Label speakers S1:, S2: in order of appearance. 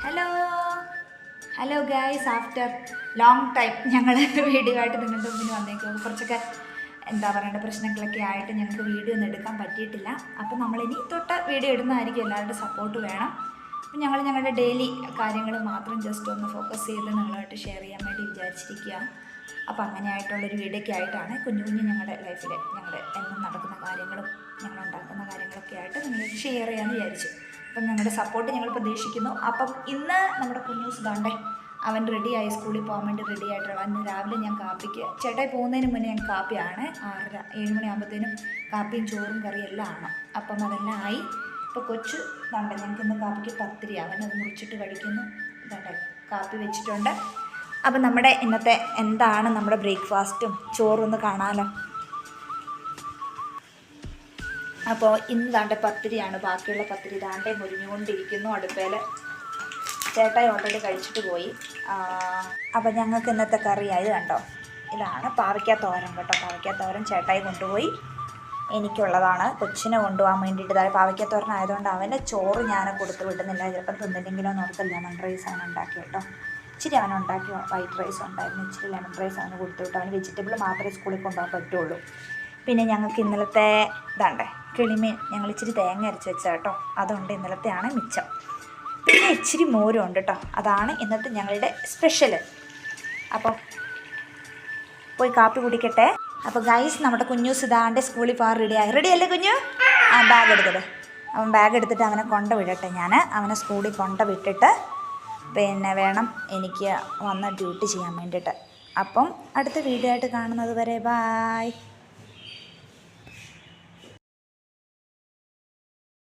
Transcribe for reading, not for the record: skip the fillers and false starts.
S1: Hello hello guys, after long time ഞങ്ങൾ video ആയിട്ട് നിങ്ങളുടെ മുമ്പിൽ വന്നേക്കും. കുറച്ചൊക്കെ എന്താ പറയേണ്ട പ്രശ്നങ്ങളൊക്കെ ആയിട്ട് ഞങ്ങൾക്ക് വീഡിയോ ഒന്നും എടുക്കാൻ പറ്റിയിട്ടില്ല. അപ്പോൾ നമ്മളിനി തൊട്ട് വീഡിയോ ഇടുന്നതായിരിക്കും. എല്ലാവരുടെ സപ്പോർട്ട് വേണം. അപ്പം ഞങ്ങൾ ഞങ്ങളുടെ ഡെയിലി കാര്യങ്ങൾ മാത്രം ജസ്റ്റ് ഒന്ന് ഫോക്കസ് ചെയ്ത് നിങ്ങളുമായിട്ട് ഷെയർ ചെയ്യാൻ വേണ്ടി വിചാരിച്ചിരിക്കുക. അപ്പോൾ അങ്ങനെയായിട്ടുള്ളൊരു വീഡിയോയ്ക്ക് ആയിട്ടാണ് കുഞ്ഞു കുഞ്ഞു ഞങ്ങളുടെ ലൈഫിൽ ഞങ്ങൾ എന്നും നടക്കുന്ന കാര്യങ്ങളും ഞങ്ങൾ ഉണ്ടാക്കുന്ന കാര്യങ്ങളൊക്കെ ആയിട്ട് നിങ്ങൾക്ക് ഷെയർ ചെയ്യാമെന്ന് വിചാരിച്ചു. അപ്പം ഞങ്ങളുടെ സപ്പോർട്ട് ഞങ്ങൾ പ്രതീക്ഷിക്കുന്നു. അപ്പം ഇന്ന് നമ്മുടെ കുഞ്ഞൂസ് ദാണ്ടേ അവൻ റെഡിയായി സ്കൂളിൽ പോകാൻ വേണ്ടി റെഡി ആയിട്ടുള്ള. ഇന്ന് രാവിലെ ഞാൻ കാപ്പിക്ക് ചേട്ടായി പോകുന്നതിന് മുന്നേ ഞാൻ കാപ്പിയാണ് 6:30-7 മണിയാകുമ്പോഴത്തേനും കാപ്പിയും ചോറും കറിയും എല്ലാം ആണ്. അപ്പം അതെല്ലാം ആയി. ഇപ്പോൾ കൊച്ചു ദാണ്ടേ ഞങ്ങൾക്ക് ഇന്ന് കാപ്പിക്ക് പത്തിരി, അവനത് മുറിച്ചിട്ട് കഴിക്കുന്നു. ദാണ്ടേ കാപ്പി വെച്ചിട്ടുണ്ട്. അപ്പം നമ്മുടെ ഇന്നത്തെ എന്താണ് നമ്മുടെ ബ്രേക്ക്ഫാസ്റ്റും ചോറൊന്ന് കാണാമല്ലോ. അപ്പോൾ ഇന്ന് ദാണ്ടെ പത്തിരിയാണ്. ബാക്കിയുള്ള പത്തിരി ദാണ്ടെ മുരിഞ്ഞുകൊണ്ടിരിക്കുന്നു അടുപ്പേൽ. ചേട്ടായി ഓൾറെഡി കഴിച്ചിട്ട് പോയി. അപ്പോൾ ഞങ്ങൾക്ക് ഇന്നത്തെ കറിയായത് കണ്ടോ, ഇതാണ് പാവയ്ക്കാത്തോരൻ കേട്ടോ. പാവയ്ക്കാത്തോരൻ ചേട്ടായി കൊണ്ടുപോയി, എനിക്കുള്ളതാണ്. കൊച്ചിനെ കൊണ്ടുപോകാൻ വേണ്ടിയിട്ട് ഇതായി പാവയ്ക്കാത്തോരൻ ആയതുകൊണ്ട് അവൻ്റെ ചോറ് ഞാൻ കൊടുത്ത് വിടുന്നില്ല. ചിലപ്പം തിന്നില്ലെങ്കിലോ എന്നോർത്ത് ലെമൺ റൈസ് അവൻ ഉണ്ടാക്കി കേട്ടോ. ഇച്ചിരി അവനുണ്ടാക്കി വൈറ്റ് റൈസ് ഉണ്ടായിരുന്നു, ഇച്ചിരി ലെമൺ റൈസ് അവന് കൊടുത്തു വിട്ടു. അവന് വെജിറ്റബിൾ മാത്രമേ സ്കൂളിൽ കൊണ്ടുപോകാൻ പറ്റുള്ളൂ. പിന്നെ ഞങ്ങൾക്ക് ഇന്നലത്തെ ഇതാണ്ടേ കിളിമീൻ ഞങ്ങൾ ഇച്ചിരി തേങ്ങ അരച്ച് വെച്ച കേട്ടോ, അതുകൊണ്ട് ഇന്നലത്തെയാണ് മിച്ചം. പിന്നെ ഇച്ചിരി മോരും ഉണ്ട് കേട്ടോ, അതാണ് ഇന്നത്തെ ഞങ്ങളുടെ സ്പെഷ്യൽ. അപ്പം പോയി കാപ്പി കുടിക്കട്ടെ. അപ്പോൾ ഗൈസ്, നമ്മുടെ കുഞ്ഞൂസ് ഇതാണ്ട് സ്കൂളിൽ പോകാൻ റെഡിയായി. റെഡിയല്ലേ കുഞ്ഞു? ആ ബാഗ് എടുത്തിട്ട് അവൻ ബാഗ് എടുത്തിട്ട് അവനെ കൊണ്ട് വിടട്ടെ. ഞാൻ അവനെ സ്കൂളിൽ കൊണ്ട് വിട്ടിട്ട് പിന്നെ വേണം എനിക്ക് വന്ന് ഡ്യൂട്ടി ചെയ്യാൻ വേണ്ടിയിട്ട്. അപ്പം അടുത്ത വീഡിയോ ആയിട്ട് കാണുന്നത് വരെ ബായ്.